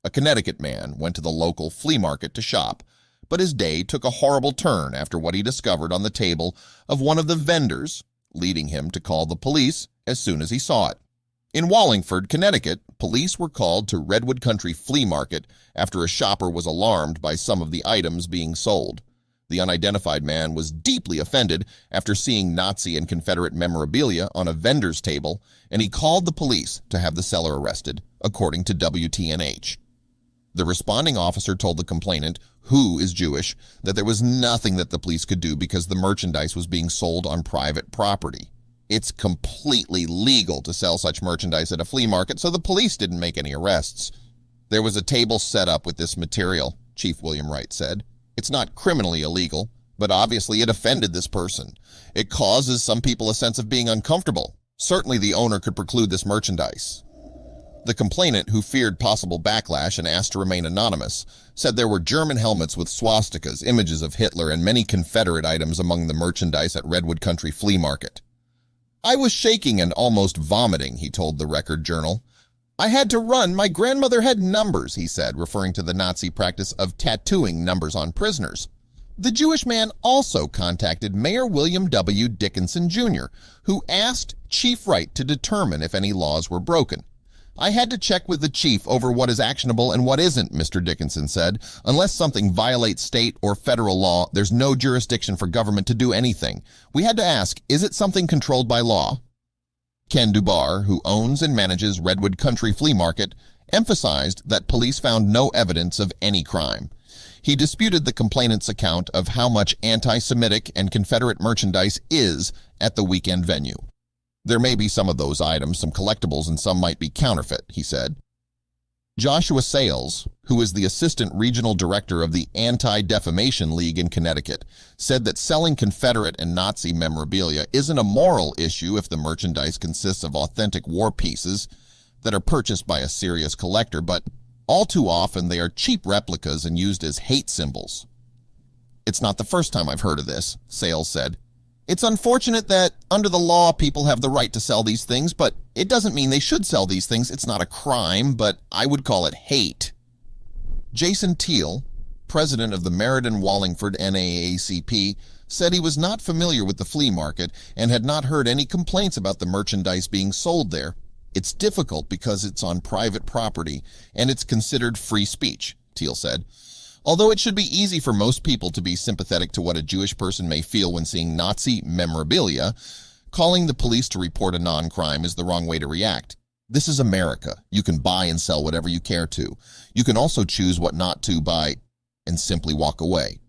A Connecticut man went to the local flea market to shop, but his day took a horrible turn after what he discovered on the table of one of the vendors, leading him to call the police as soon as he saw it. In Wallingford, Connecticut, police were called to Redwood Country Flea Market after a shopper was alarmed by some of the items being sold. The unidentified man was deeply offended after seeing Nazi and Confederate memorabilia on a vendor's table, and he called the police to have the seller arrested, according to WTNH. The responding officer told the complainant, who is Jewish, that there was nothing that the police could do because the merchandise was being sold on private property. It's completely legal to sell such merchandise at a flea market, so the police didn't make any arrests. There was a table set up with this material, Chief William Wright said. It's not criminally illegal, but obviously it offended this person. It causes some people a sense of being uncomfortable. Certainly the owner could preclude this merchandise. The complainant, who feared possible backlash and asked to remain anonymous, said there were German helmets with swastikas, images of Hitler, and many Confederate items among the merchandise at Redwood Country Flea Market. I was shaking and almost vomiting, he told the Record Journal. I had to run. My grandmother had numbers, he said, referring to the Nazi practice of tattooing numbers on prisoners. The Jewish man also contacted Mayor William W. Dickinson, Jr., who asked Chief Wright to determine if any laws were broken. I had to check with the chief over what is actionable and what isn't, Mr. Dickinson said. Unless something violates state or federal law, there's no jurisdiction for government to do anything. We had to ask, is it something controlled by law? Ken Dubar, who owns and manages Redwood Country Flea Market, emphasized that police found no evidence of any crime. He disputed the complainant's account of how much anti-Semitic and Confederate merchandise is at the weekend venue. There may be some of those items, some collectibles, and some might be counterfeit, he said. Joshua Sales, who is the assistant regional director of the Anti-Defamation League in Connecticut, said that selling Confederate and Nazi memorabilia isn't a moral issue if the merchandise consists of authentic war pieces that are purchased by a serious collector, but all too often they are cheap replicas and used as hate symbols. It's not the first time I've heard of this, Sales said. It's unfortunate that, under the law, people have the right to sell these things, but it doesn't mean they should sell these things. It's not a crime, but I would call it hate. Jason Teal, president of the Meriden-Wallingford NAACP, said he was not familiar with the flea market and had not heard any complaints about the merchandise being sold there. It's difficult because it's on private property and it's considered free speech, Teal said. Although it should be easy for most people to be sympathetic to what a Jewish person may feel when seeing Nazi memorabilia, calling the police to report a non-crime is the wrong way to react. This is America. You can buy and sell whatever you care to. You can also choose what not to buy and simply walk away.